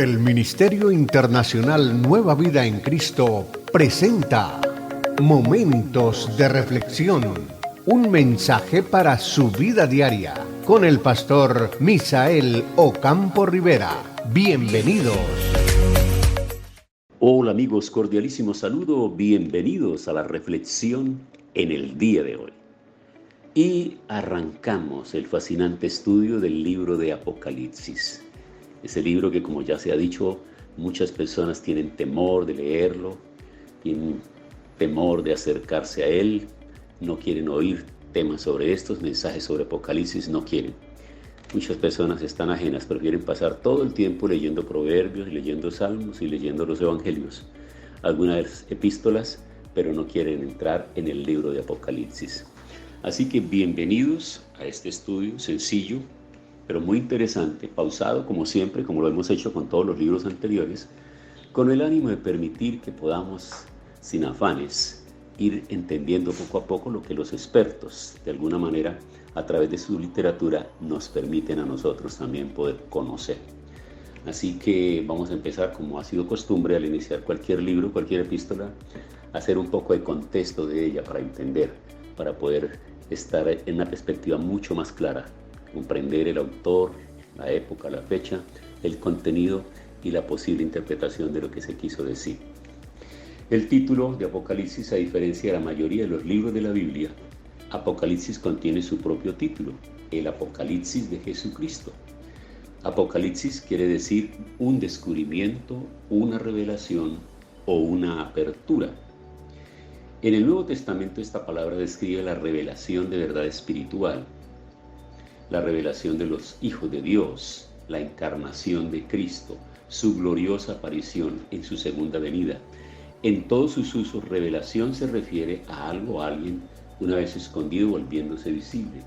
El Ministerio Internacional Nueva Vida en Cristo presenta Momentos de Reflexión, un mensaje para su vida diaria, con el pastor Misael Ocampo Rivera. Bienvenidos. Hola amigos, cordialísimo saludo, bienvenidos a la reflexión en el día de hoy. Y arrancamos el fascinante estudio del libro de Apocalipsis. Ese libro que, como ya se ha dicho, muchas personas tienen temor de leerlo, tienen temor de acercarse a él, no quieren oír temas sobre estos, mensajes sobre Apocalipsis, no quieren. Muchas personas están ajenas, prefieren pasar todo el tiempo leyendo proverbios, leyendo salmos y leyendo los evangelios, algunas epístolas, pero no quieren entrar en el libro de Apocalipsis. Así que bienvenidos a este estudio sencillo, pero muy interesante, pausado como siempre, como lo hemos hecho con todos los libros anteriores, con el ánimo de permitir que podamos, sin afanes, ir entendiendo poco a poco lo que los expertos, de alguna manera, a través de su literatura, nos permiten a nosotros también poder conocer. Así que vamos a empezar, como ha sido costumbre, al iniciar cualquier libro, cualquier epístola, a hacer un poco de contexto de ella para entender, para poder estar en una perspectiva mucho más clara, comprender el autor, la época, la fecha, el contenido y la posible interpretación de lo que se quiso decir. El título de Apocalipsis, a diferencia de la mayoría de los libros de la Biblia, Apocalipsis contiene su propio título, el Apocalipsis de Jesucristo. Apocalipsis quiere decir un descubrimiento, una revelación o una apertura. En el Nuevo Testamento esta palabra describe la revelación de verdad espiritual, la revelación de los hijos de Dios, la encarnación de Cristo, su gloriosa aparición en su segunda venida. En todos sus usos, revelación se refiere a algo o a alguien una vez escondido volviéndose visible.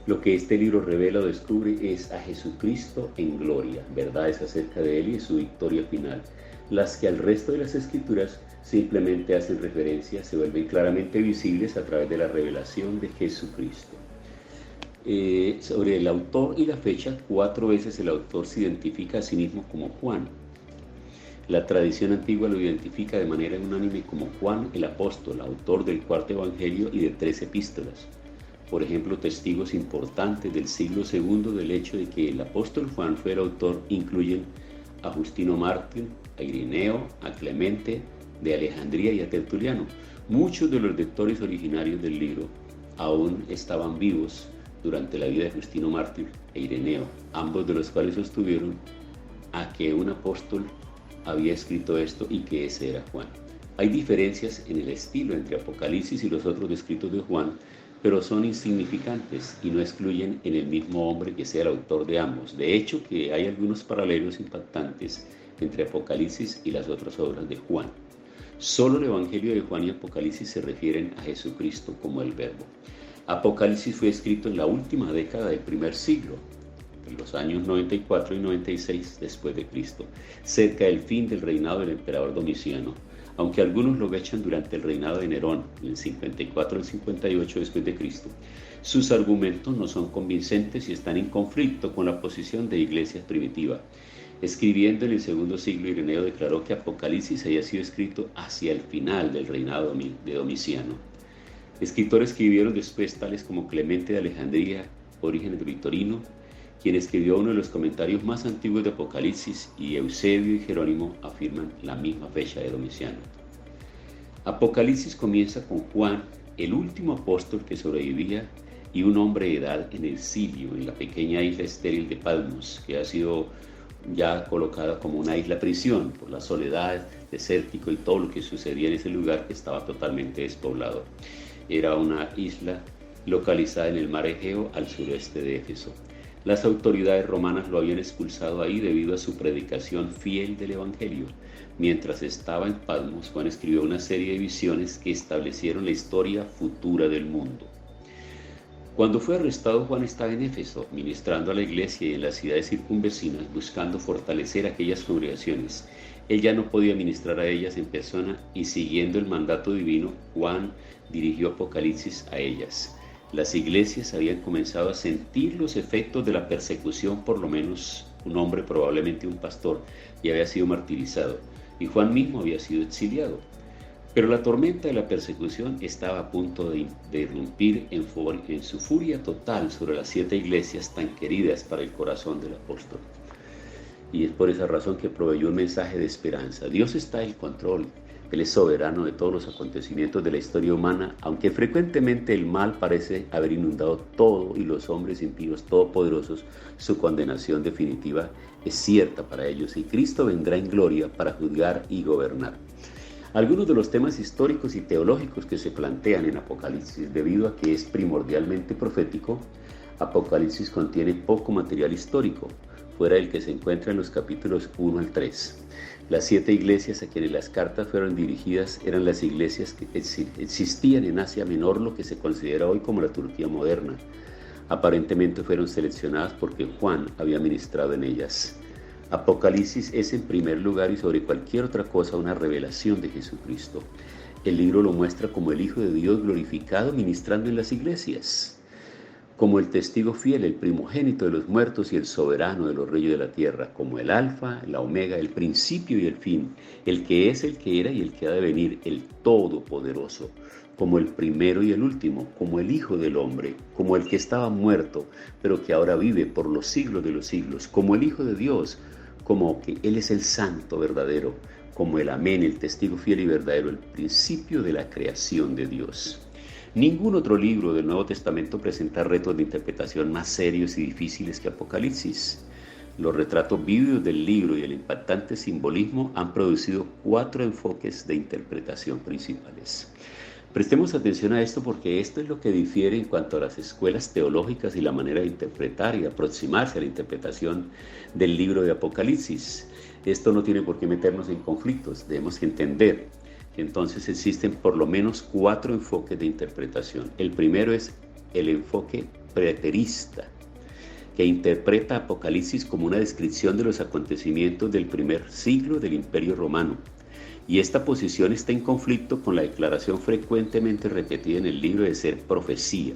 Lo que este libro revela o descubre es a Jesucristo en gloria, verdades acerca de Él y de su victoria final, las que al resto de las Escrituras simplemente hacen referencia, se vuelven claramente visibles a través de la revelación de Jesucristo. Sobre el autor y la fecha, 4 veces el autor se identifica a sí mismo como Juan. La tradición antigua lo identifica de manera unánime como Juan el apóstol, autor del 4º evangelio y de 3 epístolas. Por ejemplo, testigos importantes del siglo II del hecho de que el apóstol Juan fue el autor incluyen a Justino Mártir, a Ireneo, a Clemente de Alejandría y a Tertuliano. Muchos de los lectores originarios del libro aún estaban vivos durante la vida de Justino Mártir e Ireneo, ambos de los cuales sostuvieron a que un apóstol había escrito esto y que ese era Juan. Hay diferencias en el estilo entre Apocalipsis y los otros escritos de Juan, pero son insignificantes y no excluyen en el mismo hombre que sea el autor de ambos. De hecho, que hay algunos paralelos impactantes entre Apocalipsis y las otras obras de Juan. Solo el Evangelio de Juan y Apocalipsis se refieren a Jesucristo como el Verbo. Apocalipsis fue escrito en la última década del primer siglo, en los años 94 y 96 después de Cristo, cerca del fin del reinado del emperador Domiciano, aunque algunos lo echan durante el reinado de Nerón, en el 54 al 58 después de Cristo. Sus argumentos no son convincentes y están en conflicto con la posición de iglesias primitiva. Escribiendo en el segundo siglo, Ireneo declaró que Apocalipsis había sido escrito hacia el final del reinado de Domiciano. Escritores que vivieron después, tales como Clemente de Alejandría, Orígenes de Victorino, quien escribió uno de los comentarios más antiguos de Apocalipsis, y Eusebio y Jerónimo afirman la misma fecha de Domiciano. Apocalipsis comienza con Juan, el último apóstol que sobrevivía y un hombre de edad en el exilio, en la pequeña isla estéril de Patmos, que ha sido ya colocada como una isla prisión por la soledad, desértico y todo lo que sucedía en ese lugar que estaba totalmente despoblado. Era una isla localizada en el mar Egeo al suroeste de Éfeso. Las autoridades romanas lo habían expulsado ahí debido a su predicación fiel del Evangelio. Mientras estaba en Patmos, Juan escribió una serie de visiones que establecieron la historia futura del mundo. Cuando fue arrestado, Juan estaba en Éfeso, ministrando a la iglesia y en las ciudades circunvecinas, buscando fortalecer aquellas congregaciones. Él ya no podía ministrar a ellas en persona y, siguiendo el mandato divino, Juan dirigió Apocalipsis a ellas. Las iglesias habían comenzado a sentir los efectos de la persecución por lo menos un hombre, probablemente un pastor, y había sido martirizado, y Juan mismo había sido exiliado. Pero la tormenta de la persecución estaba a punto de irrumpir en su furia total sobre las 7 iglesias tan queridas para el corazón del apóstol. Y es por esa razón que proveyó un mensaje de esperanza. Dios está en control. Él es soberano de todos los acontecimientos de la historia humana, aunque frecuentemente el mal parece haber inundado todo y los hombres impíos todopoderosos, su condenación definitiva es cierta para ellos y Cristo vendrá en gloria para juzgar y gobernar. Algunos de los temas históricos y teológicos que se plantean en Apocalipsis, debido a que es primordialmente profético, Apocalipsis contiene poco material histórico, fuera del que se encuentra en los capítulos 1 al 3. Las 7 iglesias a quienes las cartas fueron dirigidas eran las iglesias que existían en Asia Menor, lo que se considera hoy como la Turquía moderna. Aparentemente fueron seleccionadas porque Juan había ministrado en ellas. Apocalipsis es en primer lugar y sobre cualquier otra cosa una revelación de Jesucristo. El libro lo muestra como el Hijo de Dios glorificado ministrando en las iglesias, como el testigo fiel, el primogénito de los muertos y el soberano de los reyes de la tierra, como el alfa, la omega, el principio y el fin, el que es, el que era y el que ha de venir, el todopoderoso, como el primero y el último, como el Hijo del Hombre, como el que estaba muerto, pero que ahora vive por los siglos de los siglos, como el Hijo de Dios, como que Él es el santo verdadero, como el amén, el testigo fiel y verdadero, el principio de la creación de Dios. Ningún otro libro del Nuevo Testamento presenta retos de interpretación más serios y difíciles que Apocalipsis. Los retratos vívidos del libro y el impactante simbolismo han producido 4 enfoques de interpretación principales. Prestemos atención a esto porque esto es lo que difiere en cuanto a las escuelas teológicas y la manera de interpretar y aproximarse a la interpretación del libro de Apocalipsis. Esto no tiene por qué meternos en conflictos, debemos entender. Entonces existen por lo menos 4 enfoques de interpretación. El primero es el enfoque preterista, que interpreta Apocalipsis como una descripción de los acontecimientos del primer siglo del Imperio Romano. Y esta posición está en conflicto con la declaración frecuentemente repetida en el libro de ser profecía.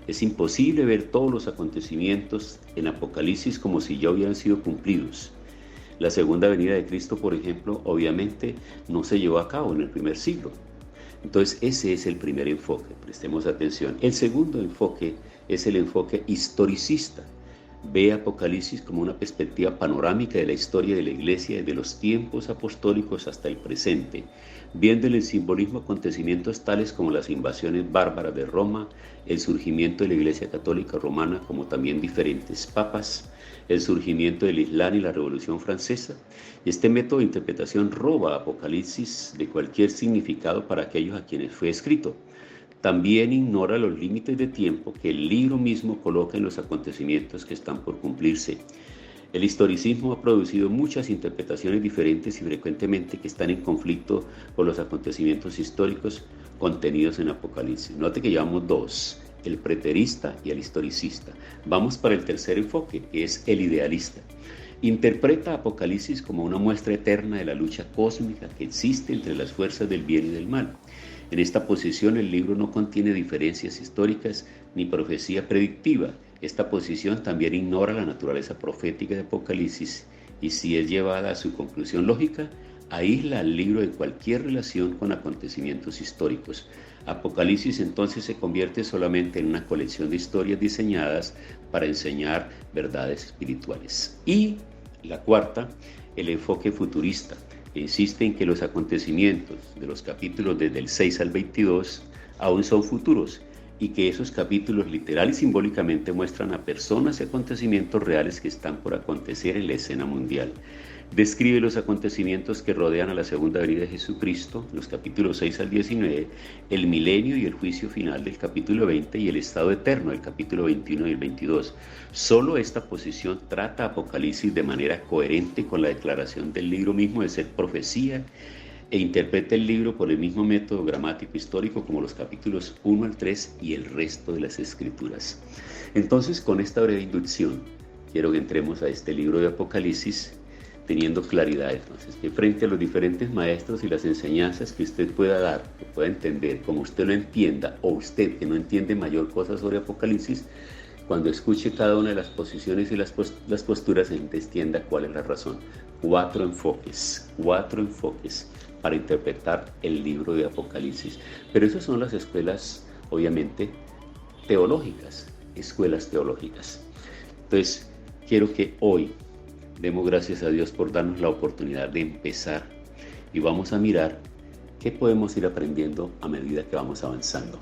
Es imposible ver todos los acontecimientos en Apocalipsis como si ya hubieran sido cumplidos. La segunda venida de Cristo, por ejemplo, obviamente no se llevó a cabo en el primer siglo. Entonces ese es el primer enfoque, prestemos atención. El segundo enfoque es el enfoque historicista. Ve Apocalipsis como una perspectiva panorámica de la historia de la Iglesia desde los tiempos apostólicos hasta el presente, viendo en el simbolismo acontecimientos tales como las invasiones bárbaras de Roma, el surgimiento de la Iglesia Católica Romana, como también diferentes papas, el surgimiento del Islam y la Revolución Francesa. Este método de interpretación roba a Apocalipsis de cualquier significado para aquellos a quienes fue escrito. También ignora los límites de tiempo que el libro mismo coloca en los acontecimientos que están por cumplirse. El historicismo ha producido muchas interpretaciones diferentes y frecuentemente que están en conflicto con los acontecimientos históricos contenidos en Apocalipsis. Note que llevamos 2, el preterista y el historicista. Vamos para el tercer enfoque, que es el idealista. Interpreta Apocalipsis como una muestra eterna de la lucha cósmica que existe entre las fuerzas del bien y del mal. En esta posición el libro no contiene diferencias históricas ni profecía predictiva. Esta posición también ignora la naturaleza profética de Apocalipsis y, si es llevada a su conclusión lógica, aísla al libro de cualquier relación con acontecimientos históricos. Apocalipsis entonces se convierte solamente en una colección de historias diseñadas para enseñar verdades espirituales. Y la cuarta, el enfoque futurista, que insiste en que los acontecimientos de los capítulos desde el 6 al 22 aún son futuros y que esos capítulos literal y simbólicamente muestran a personas y acontecimientos reales que están por acontecer en la escena mundial. Describe los acontecimientos que rodean a la segunda venida de Jesucristo, los capítulos 6 al 19, el milenio y el juicio final del capítulo 20 y el estado eterno del capítulo 21 y el 22. Solo esta posición trata Apocalipsis de manera coherente con la declaración del libro mismo de ser profecía e interpreta el libro por el mismo método gramático histórico como los capítulos 1 al 3 y el resto de las escrituras. Entonces, con esta breve inducción, quiero que entremos a este libro de Apocalipsis teniendo claridad, entonces, que frente a los diferentes maestros y las enseñanzas que usted pueda dar, que pueda entender, como usted lo entienda, o usted que no entiende mayor cosa sobre Apocalipsis, Cuando escuche cada una de las posiciones y las posturas, entienda cuál es la razón. 4 enfoques para interpretar el libro de Apocalipsis. Pero esas son las escuelas, obviamente, teológicas, escuelas teológicas. Entonces, quiero que hoy demos gracias a Dios por darnos la oportunidad de empezar y vamos a mirar qué podemos ir aprendiendo a medida que vamos avanzando.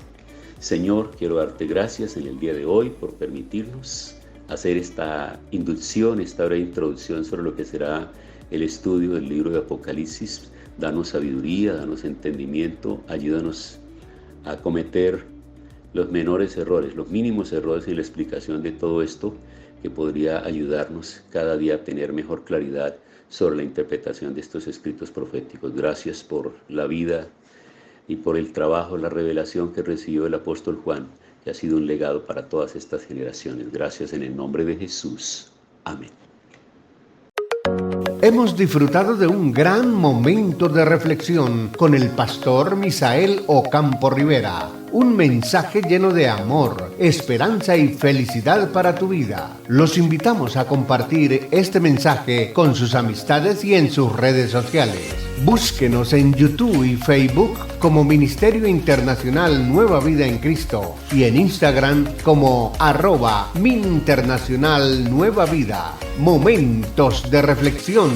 Señor, quiero darte gracias en el día de hoy por permitirnos hacer esta inducción, esta breve introducción sobre lo que será el estudio del libro de Apocalipsis. Danos sabiduría, danos entendimiento, ayúdanos a cometer los menores errores, los mínimos errores en la explicación de todo esto, que podría ayudarnos cada día a tener mejor claridad sobre la interpretación de estos escritos proféticos. Gracias por la vida y por el trabajo, la revelación que recibió el apóstol Juan, que ha sido un legado para todas estas generaciones. Gracias en el nombre de Jesús. Amén. Hemos disfrutado de un gran momento de reflexión con el pastor Misael Ocampo Rivera. Un mensaje lleno de amor, esperanza y felicidad para tu vida. Los invitamos a compartir este mensaje con sus amistades y en sus redes sociales. Búsquenos en YouTube y Facebook como Ministerio Internacional Nueva Vida en Cristo y en Instagram como @MinInternacional Nueva Vida. Momentos de reflexión.